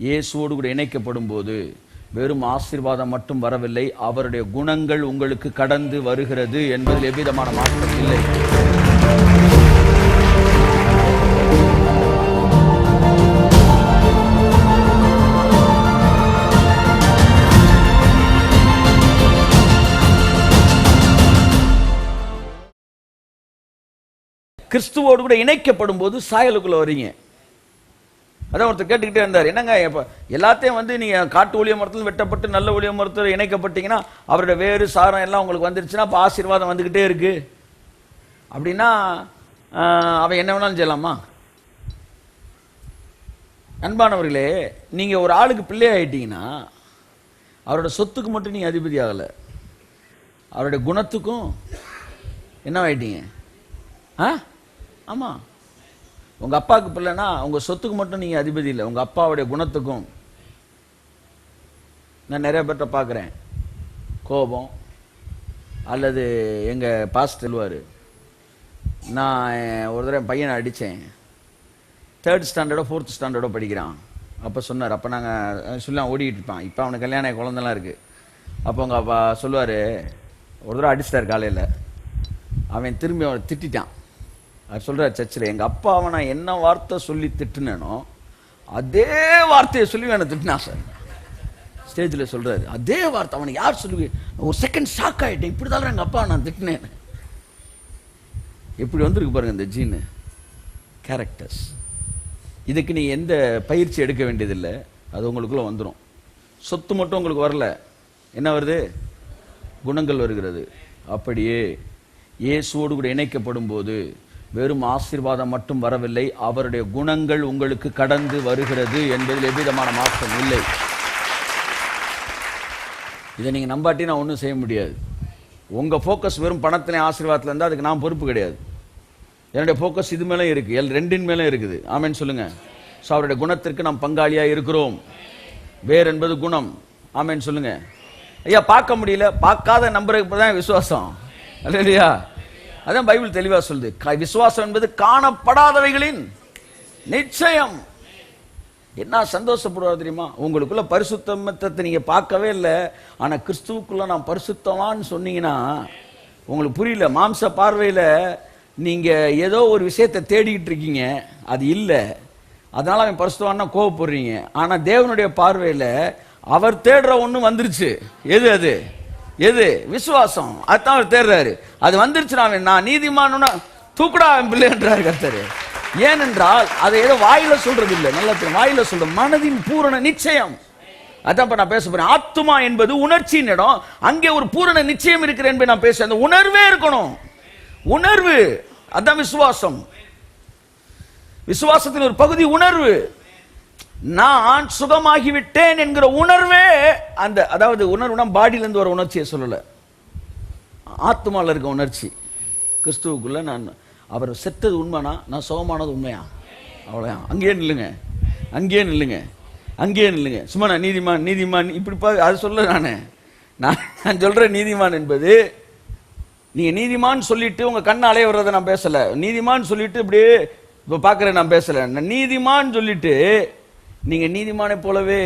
இயேசுவோடு கூட இணைக்கப்படும் போது வெறும் ஆசீர்வாதம் மட்டும் வரவில்லை, அவருடைய குணங்கள் உங்களுக்கு கடந்து வருகிறது என்பதில் எவ்விதமான மாற்றம் இல்லை. கிறிஸ்துவோடு கூட இணைக்கப்படும் போது சாயலுக்குள்ள வரீங்க. அதான் ஒருத்தர் கேட்டுக்கிட்டே இருந்தார், என்னங்க இப்போ எல்லாத்தையும் நீங்கள் காட்டு ஒளிய மரத்தில் வெட்டப்பட்டு நல்ல ஒளிய மரத்தில் இணைக்கப்பட்டீங்கன்னா அவருடைய வேறு சாரம் எல்லாம் உங்களுக்கு வந்துருச்சுன்னா அப்போ ஆசீர்வாதம் வந்துக்கிட்டே இருக்கு அப்படின்னா அவன் என்ன வேணாலும் செய்யலாமா? அன்பானவர்களே, நீங்கள் ஒரு ஆளுக்கு பிள்ளை ஆகிட்டீங்கன்னா அவரோட சொத்துக்கு மட்டும் நீங்கள் அதிபதி ஆகலை, அவருடைய குணத்துக்கும் என்ன ஆகிட்டீங்க? ஆமாம், உங்கள் அப்பாவுக்கு பிள்ளைன்னா உங்கள் சொத்துக்கு மட்டும் நீங்கள் அதிபதி இல்லை, உங்கள் அப்பாவுடைய குணத்துக்கும். நான் நிறைய பேர்ட்ட பார்க்குறேன், கோபம் அல்லது எங்கள் பாஸ்டர் சொல்லுவார், நான் ஒரு தடவை பையனை அடித்தேன், 3rd ஸ்டாண்டர்டோ 4th ஸ்டாண்டர்டோ படிக்கிறான். அப்போ சொன்னார், அப்போ நாங்கள் சொல்லலாம் ஓடிக்கிட்டு இருப்பான், இப்போ அவனுக்கு கல்யாணம் குழந்தைலாம் இருக்குது. அப்போ உங்கள் அப்பா சொல்லுவார், ஒரு தடவை அடிச்சிட்டார் காலையில், அவன் திரும்பி அவனை திட்டான். அது சொல்கிறார் சர்ச்சில், எங்கள் அப்பா அவனை என்ன வார்த்தை சொல்லி திட்டுனேனோ அதே வார்த்தையை சொல்லி அவனை திட்டினான் சார். ஸ்டேஜில் சொல்கிறாரு, அதே வார்த்தை அவனை யார் சொல்லி, ஒரு செகண்ட் ஷாக் ஆகிட்டேன், இப்படி தான் எங்கள் அப்பா நான் திட்டினேன். எப்படி வந்திருக்கு பாருங்க இந்த ஜீனு கேரக்டர்ஸ். இதுக்கு நீ எந்த பயிற்சி எடுக்க வேண்டியதில்லை, அது உங்களுக்குள்ள வந்துடும். சொத்து மட்டும் உங்களுக்கு வரல, என்ன வருது? குணங்கள் வருகிறது. அப்படியே இயேசுவோடு கூட இணைக்கப்படும் போது வெறும் ஆசீர்வாதம் மட்டும் வரவில்லை, அவருடைய குணங்கள் உங்களுக்கு கடந்து வருகிறது என்பதில் எவ்விதமான மாற்றம் இல்லை. இதை நீங்கள் நம்பாட்டி நான் ஒன்றும் செய்ய முடியாது. உங்கள் ஃபோக்கஸ் வெறும் பணத்திலே ஆசீர்வாதத்தில் இருந்தால் அதுக்கு நான் பொறுப்பு கிடையாது. என்னுடைய ஃபோக்கஸ் இது மேலே இருக்குது, ரெண்டின் மேலே இருக்குது. ஆமேன்னு சொல்லுங்க. ஸோ அவருடைய குணத்திற்கு நாம் பங்காளியாக இருக்கிறோம். வேர் என்பது குணம். ஆமேன்னு சொல்லுங்க. ஐயா பார்க்க முடியல, பார்க்காத நம்புறதுக்கு தான் விசுவாசம் இல்லையா? அதான் பைபிள் தெளிவா சொல்லுது, விசுவாசம் என்பது காணப்படாதவைகளின் நிச்சயம். என்ன சந்தோஷப்படுவார் தெரியுமா? உங்களுக்குள்ள பரிசுத்தத்தை நீங்க பார்க்கவே இல்லை, ஆனா கிறிஸ்துவுக்குள்ள நான் பரிசுத்தமான்னு சொன்னீங்கன்னா உங்களுக்கு புரியல. மாம்ச பார்வையில நீங்க ஏதோ ஒரு விஷயத்தை தேடிக்கிட்டு இருக்கீங்க, அது இல்லை, அதனால அவன் பரிசுத்தவான்னா கோவப்படுறீங்க. ஆனா தேவனுடைய பார்வையில அவர் தேடுற ஒண்ணு வந்துருச்சு. எது அது? எது? விசுவாசம். அதுதான் அவர் தேடுறாரு. அது வந்துருச்சு, நான் நீதிமானா தூக்குடா பிள்ளைன்றாரு கர்த்தர். ஏனென்றால் அதை ஏதோ வாயில சொல்றது இல்லை, நல்லா வாயில சொல்ற மனதின் பூரண நிச்சயம். அதான் நான் பேச போறேன். ஆத்துமா என்பது உணர்ச்சியின் இடம், அங்கே ஒரு பூரண நிச்சயம் இருக்கிறேன் என்பதை நான் பேச. அந்த உணர்வே இருக்கணும், உணர்வு. அதான் விசுவாசம். விசுவாசத்தின் ஒரு பகுதி உணர்வு. நான் சுகமாகிவிட்டேன் என்கிற உணர்வே அந்த, அதாவது உணர்வுனா பாடியில இருந்து வர உணர்ச்சியை சொல்லல, ஆத்மால இருக்க உணர்ச்சி. கிறிஸ்துவுக்குள்ள நான் அவர் செத்தது உண்மைனா நான் சுகமானது உண்மையா? அவ்வளோதான். அங்கேயே நில்லுங்க, அங்கேயே நில்லுங்க, அங்கேயே நில்லுங்க. சும்மா நான் நீதிமான் நீதிமான் இப்படி அது சொல்ல நான் சொல்றேன். நீதிமான் என்பது நீங்க நீதிமான் சொல்லிட்டு உங்க கண்ண அலைய வர்றதை நான் பேசல. நீதிமான் சொல்லிட்டு இப்படியே இப்ப பாக்குறேன் நான் பேசல. நீதிமான் சொல்லிட்டு நீங்க நீதிமானை போலவே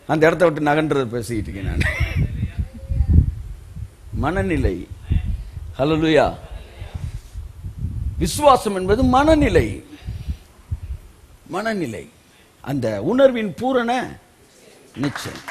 அந்த இடத்த விட்டு நகன்றதை பேசிக்கிட்டு இருக்கேன் நான். மனநிலை. ஹல்லேலூயா. விசுவாசம் என்பது மனநிலை. மனநிலை, அந்த உணர்வின் பூரண நிச்சயம்.